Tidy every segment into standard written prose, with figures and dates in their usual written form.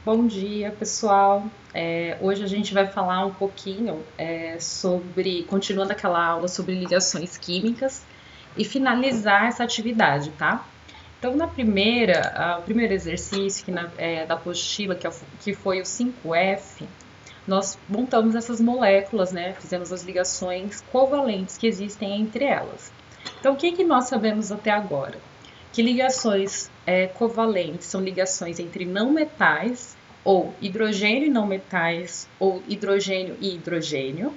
Bom dia, pessoal. Hoje a gente vai falar um pouquinho continuando aquela aula sobre ligações químicas e finalizar essa atividade, tá? Então, o primeiro exercício da apostila, que foi o 5F, nós montamos essas moléculas, né? Fizemos as ligações covalentes que existem entre elas. Então, o que nós sabemos até agora? Que ligações covalentes são ligações entre não metais, ou hidrogênio e não metais, ou hidrogênio e hidrogênio.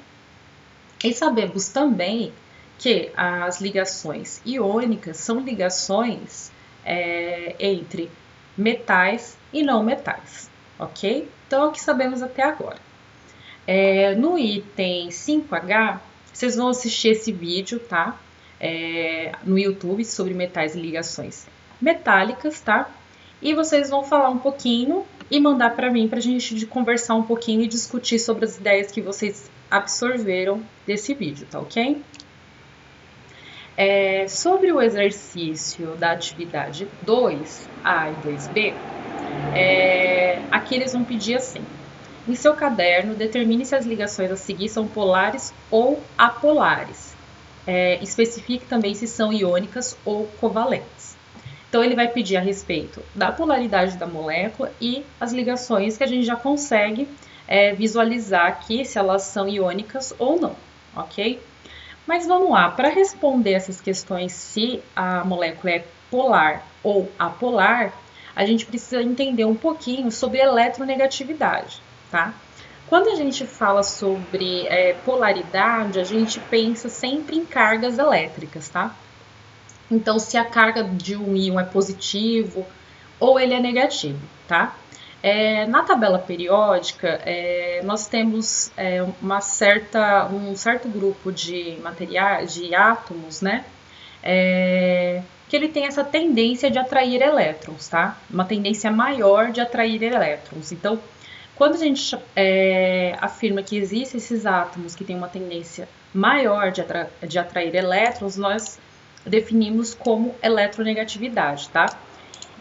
E sabemos também que as ligações iônicas são ligações entre metais e não metais, ok? Então, é o que sabemos até agora. No item 5H, vocês vão assistir esse vídeo, tá? No YouTube sobre metais e ligações metálicas, tá? E vocês vão falar um pouquinho e mandar para mim para a gente conversar um pouquinho e discutir sobre as ideias que vocês absorveram desse vídeo, tá ok? Sobre o exercício da atividade 2A e 2B, aqui eles vão pedir assim: em seu caderno, determine se as ligações a seguir são polares ou apolares. Especifique também se são iônicas ou covalentes. Então, ele vai pedir a respeito da polaridade da molécula e as ligações que a gente já consegue visualizar aqui, se elas são iônicas ou não, ok? Mas vamos lá, para responder essas questões, se a molécula é polar ou apolar, a gente precisa entender um pouquinho sobre eletronegatividade, tá? Quando a gente fala sobre polaridade, a gente pensa sempre em cargas elétricas, tá? Então, se a carga de um íon é positivo ou ele é negativo, tá? Na tabela periódica, nós temos um certo grupo de materiais, de átomos, né? Que ele tem essa tendência de atrair elétrons, tá? Uma tendência maior de atrair elétrons. Então, quando a gente afirma que existem esses átomos que têm uma tendência maior de atrair elétrons, nós definimos como eletronegatividade, tá?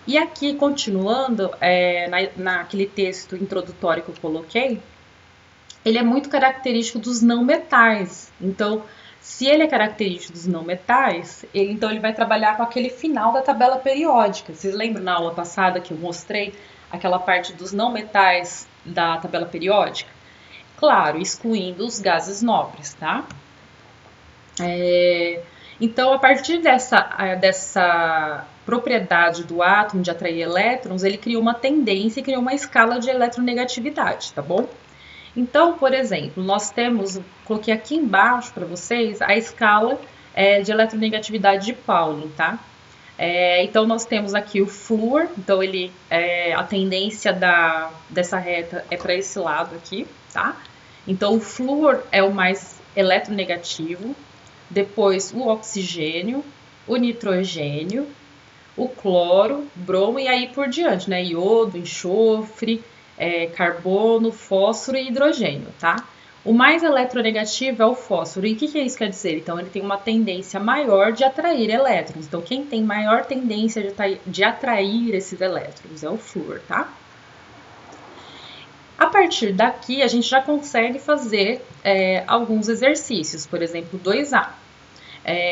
E aqui, continuando, naquele texto introdutório que eu coloquei, ele é muito característico dos não metais. Então, se ele é característico dos não metais, então ele vai trabalhar com aquele final da tabela periódica. Vocês lembram na aula passada que eu mostrei aquela parte dos não metais da tabela periódica? Claro, excluindo os gases nobres, tá? Então, a partir dessa propriedade do átomo de atrair elétrons, ele criou uma tendência e criou uma escala de eletronegatividade, tá bom? Então, por exemplo, nós temos, coloquei aqui embaixo para vocês a escala de eletronegatividade de Pauling, tá? Então, nós temos aqui o flúor, então a tendência dessa reta é para esse lado aqui, tá? Então, o flúor é o mais eletronegativo, depois o oxigênio, o nitrogênio, o cloro, bromo e aí por diante, né? Iodo, enxofre, carbono, fósforo e hidrogênio, tá? O mais eletronegativo é o fósforo. E o que isso quer dizer? Então, ele tem uma tendência maior de atrair elétrons. Então, quem tem maior tendência de atrair esses elétrons é o flúor, tá? A partir daqui, a gente já consegue fazer alguns exercícios, por exemplo, 2A.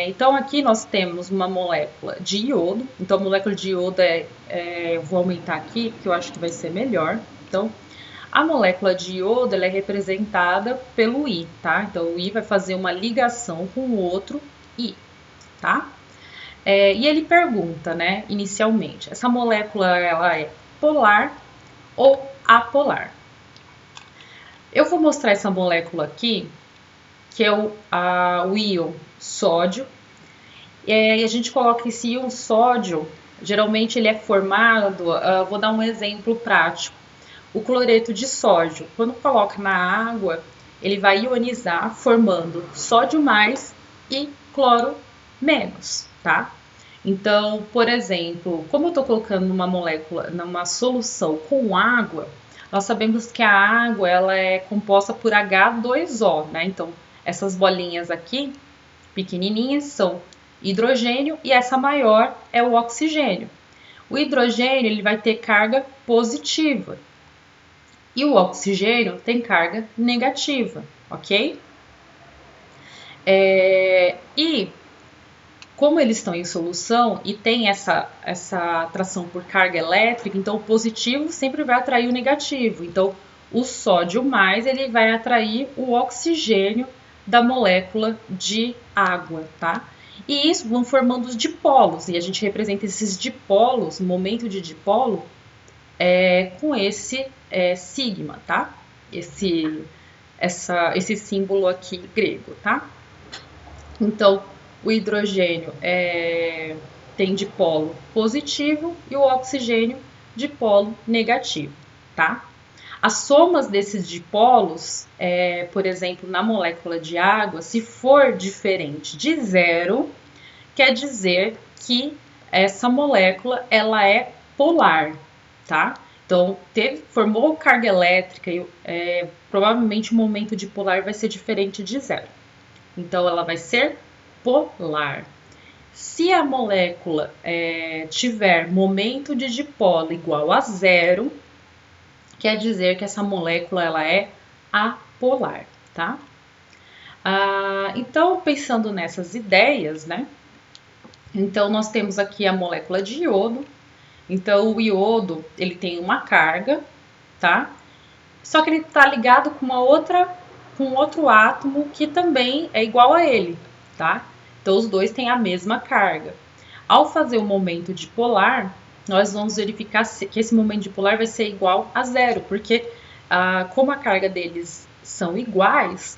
Então, aqui nós temos uma molécula de iodo. Então, a molécula de iodo eu vou aumentar aqui, porque eu acho que vai ser melhor. Então, a molécula de iodo ela é representada pelo I, tá? Então, o I vai fazer uma ligação com o outro I, tá? E ele pergunta, né, inicialmente, essa molécula ela é polar ou apolar? Eu vou mostrar essa molécula aqui, que é o íon sódio. E a gente coloca esse íon sódio, geralmente ele é formado, vou dar um exemplo prático. O cloreto de sódio, quando coloca na água, ele vai ionizar formando sódio mais e cloro menos, tá? Então, por exemplo, como eu estou colocando numa molécula, numa solução com água, nós sabemos que a água ela é composta por H2O, né? Então, essas bolinhas aqui, pequenininhas, são hidrogênio e essa maior é o oxigênio. O hidrogênio ele vai ter carga positiva, E o oxigênio tem carga negativa, ok? E como eles estão em solução e tem essa atração por carga elétrica, então o positivo sempre vai atrair o negativo. Então, o sódio mais ele vai atrair o oxigênio da molécula de água, tá? E isso vão formando os dipolos, e a gente representa esses dipolos, momento de dipolo, com esse sigma, tá? Esse símbolo aqui grego, tá? Então, o hidrogênio tem dipolo positivo e o oxigênio dipolo negativo, tá? As somas desses dipolos, por exemplo, na molécula de água, se for diferente de zero, quer dizer que essa molécula ela é polar, tá? Então, formou carga elétrica e provavelmente o momento dipolar vai ser diferente de zero. Então, ela vai ser polar. Se a molécula tiver momento de dipolo igual a zero, quer dizer que essa molécula ela é apolar, tá? Então, pensando nessas ideias, né? Então, nós temos aqui a molécula de iodo. Então, o iodo, ele tem uma carga, tá? Só que ele está ligado com com outro átomo que também é igual a ele, tá? Então, os dois têm a mesma carga. Ao fazer o momento dipolar, nós vamos verificar que esse momento dipolar vai ser igual a zero, porque como a carga deles são iguais,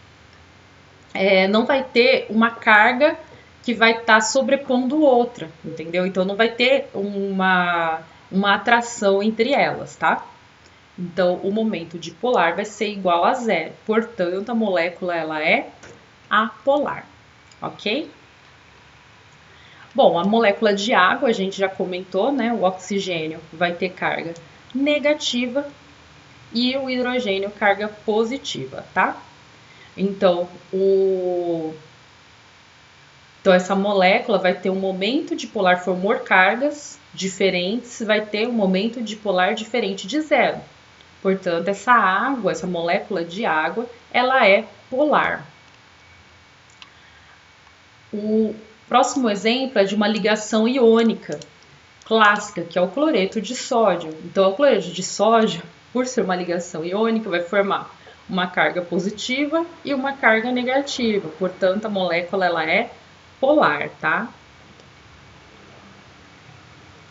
não vai ter uma carga que vai estar sobrepondo outra, entendeu? Então, não vai ter uma atração entre elas, tá? Então, o momento dipolar vai ser igual a zero. Portanto, a molécula ela é apolar, ok? Bom, a molécula de água a gente já comentou, né? O oxigênio vai ter carga negativa e o hidrogênio carga positiva, tá? Então, essa molécula vai ter um momento dipolar, formou cargas diferentes, vai ter um momento dipolar diferente de zero. Portanto, essa molécula de água, ela é polar. O próximo exemplo é de uma ligação iônica clássica, que é o cloreto de sódio. Então, o cloreto de sódio, por ser uma ligação iônica, vai formar uma carga positiva e uma carga negativa. Portanto, a molécula ela é polar, tá?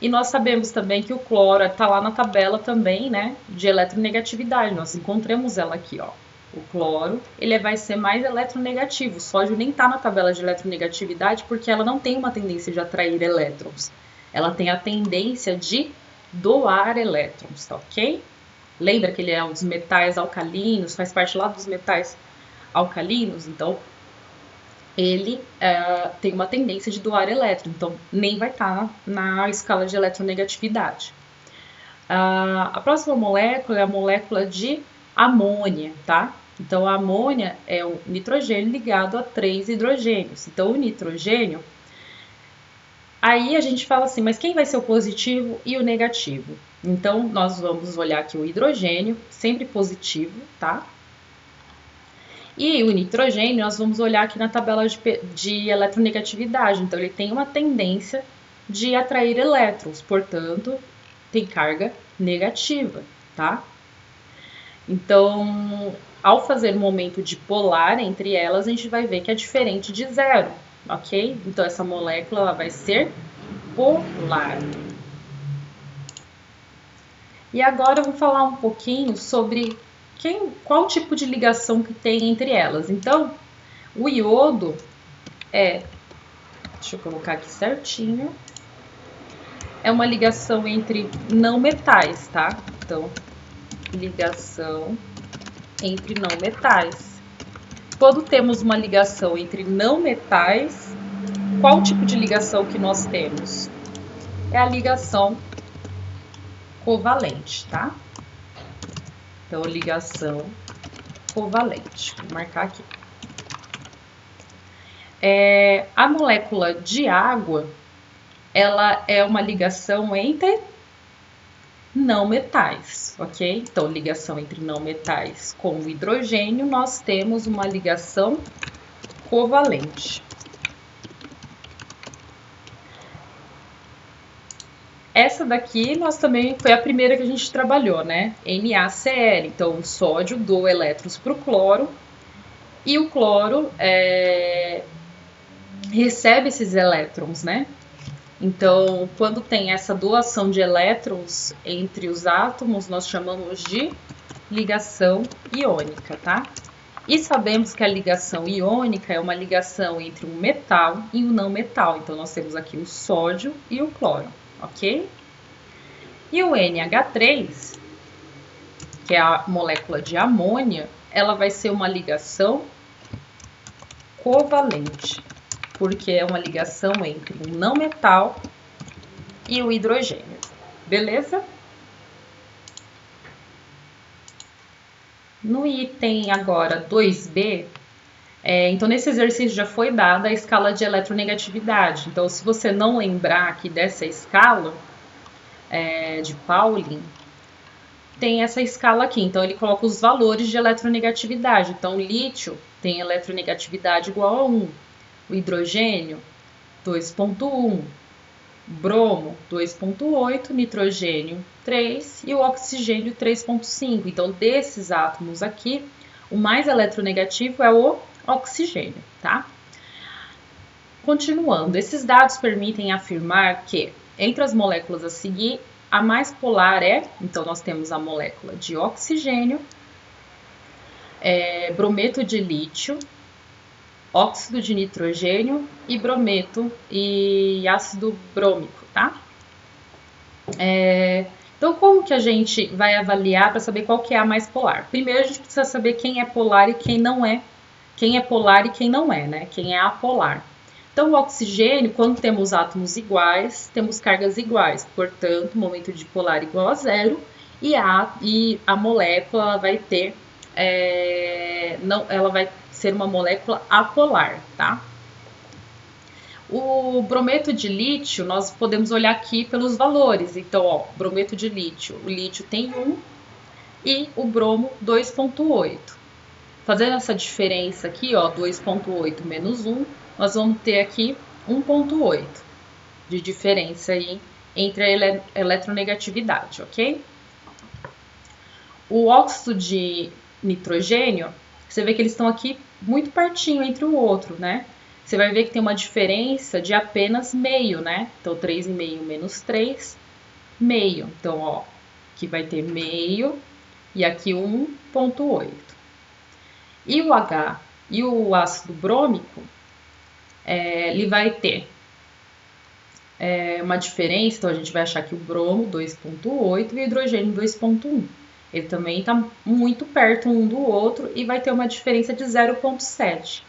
E nós sabemos também que o cloro está lá na tabela também, né, de eletronegatividade. Nós encontramos ela aqui, ó. O cloro, ele vai ser mais eletronegativo. O sódio nem está na tabela de eletronegatividade porque ela não tem uma tendência de atrair elétrons. Ela tem a tendência de doar elétrons, tá ok? Lembra que ele é um dos metais alcalinos, faz parte lá dos metais alcalinos? Então, ele tem uma tendência de doar elétron, então nem vai estar na escala de eletronegatividade. A próxima molécula é a molécula de amônia, tá? Então, a amônia é o nitrogênio ligado a 3 hidrogênios. Então, o nitrogênio, aí a gente fala assim, mas quem vai ser o positivo e o negativo? Então, nós vamos olhar aqui o hidrogênio, sempre positivo, tá? E o nitrogênio, nós vamos olhar aqui na tabela de eletronegatividade. Então, ele tem uma tendência de atrair elétrons, portanto, tem carga negativa, tá? Então, ao fazer o momento dipolar entre elas, a gente vai ver que é diferente de zero, ok? Então, essa molécula ela vai ser polar. E agora eu vou falar um pouquinho sobre qual tipo de ligação que tem entre elas. Então, o iodo deixa eu colocar aqui certinho, é uma ligação entre não metais, tá? Então, ligação entre não metais. Quando temos uma ligação entre não metais, qual tipo de ligação que nós temos? É a ligação covalente, tá? Então, ligação covalente. Vou marcar aqui. A molécula de água, ela é uma ligação entre não metais, ok? Então, ligação entre não metais com o hidrogênio, nós temos uma ligação covalente. Essa daqui nós também foi a primeira que a gente trabalhou, né? NaCl. Então, o sódio doa elétrons para o cloro e o cloro recebe esses elétrons, né? Então, quando tem essa doação de elétrons entre os átomos, nós chamamos de ligação iônica, tá? E sabemos que a ligação iônica é uma ligação entre um metal e um não metal. Então, nós temos aqui o sódio e o cloro, ok? E o NH3, que é a molécula de amônia, ela vai ser uma ligação covalente, porque é uma ligação entre um não metal e o hidrogênio. Beleza? No item agora 2B, então nesse exercício já foi dada a escala de eletronegatividade. Então, se você não lembrar aqui dessa escala de Pauling, tem essa escala aqui. Então, ele coloca os valores de eletronegatividade. Então, o lítio tem eletronegatividade igual a 1. O hidrogênio, 2,1. Bromo, 2,8. Nitrogênio, 3. E o oxigênio, 3,5. Então, desses átomos aqui, o mais eletronegativo é o oxigênio, tá? Continuando, esses dados permitem afirmar que, entre as moléculas a seguir, a mais polar então nós temos a molécula de oxigênio, brometo de lítio, óxido de nitrogênio e brometo e ácido brômico, tá? Então, como que a gente vai avaliar para saber qual que é a mais polar? Primeiro, a gente precisa saber quem é polar e quem não é. Quem é polar e quem não é, né? Quem é apolar. Então, o oxigênio, quando temos átomos iguais, temos cargas iguais. Portanto, momento dipolar igual a zero e a molécula vai ter, ela vai ser uma molécula apolar, tá? O brometo de lítio, nós podemos olhar aqui pelos valores. Então, ó, brometo de lítio, o lítio tem 1 e o bromo 2,8. Fazendo essa diferença aqui, ó, 2,8 menos 1, nós vamos ter aqui 1,8 de diferença aí entre a eletronegatividade, ok? O óxido de nitrogênio, você vê que eles estão aqui muito pertinho entre o outro, né? Você vai ver que tem uma diferença de apenas meio, né? Então, 3,5 menos 3, meio. Então, ó, aqui vai ter meio e aqui 1,8. E o H e o ácido brômico, ele vai ter uma diferença, então a gente vai achar que o bromo 2,8 e o hidrogênio 2,1. Ele também está muito perto um do outro e vai ter uma diferença de 0,7.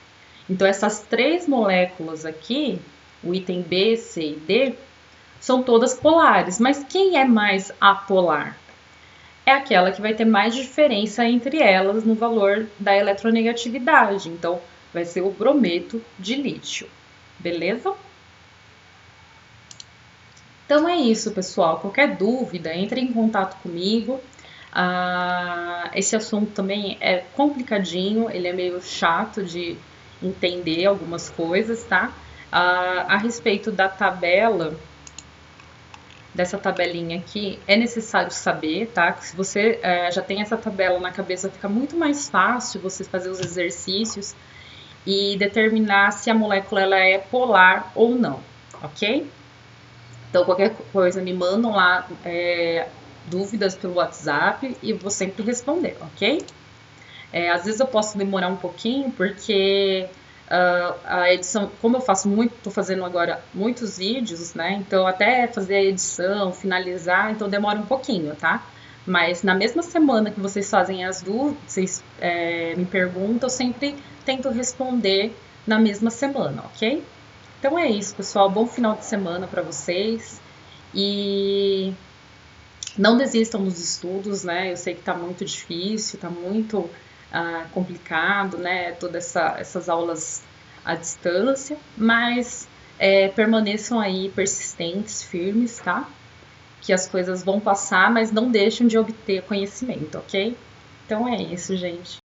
Então, essas três moléculas aqui, o item B, C e D, são todas polares. Mas quem é mais apolar? É aquela que vai ter mais diferença entre elas no valor da eletronegatividade. Então, vai ser o brometo de lítio. Beleza? Então é isso, pessoal. Qualquer dúvida, entre em contato comigo. Esse assunto também é complicadinho, ele é meio chato de entender algumas coisas, tá? A respeito da tabela, dessa tabelinha aqui, é necessário saber, tá? Que se você já tem essa tabela na cabeça, fica muito mais fácil você fazer os exercícios e determinar se a molécula ela é polar ou não, ok? Então, qualquer coisa me mandam lá dúvidas pelo WhatsApp e vou sempre responder, ok? Às vezes eu posso demorar um pouquinho porque a edição, como eu faço muito, tô fazendo agora muitos vídeos, né? Então até fazer a edição, finalizar, então demora um pouquinho, tá? Mas na mesma semana que vocês fazem as dúvidas, vocês me perguntam, eu sempre tento responder na mesma semana, ok? Então é isso, pessoal. Bom final de semana para vocês e não desistam dos estudos, né? Eu sei que tá muito difícil, tá muito complicado, né? Todas essas aulas à distância, mas permaneçam aí persistentes, firmes, tá? que as coisas vão passar, mas não deixam de obter conhecimento, ok? Então é isso, gente.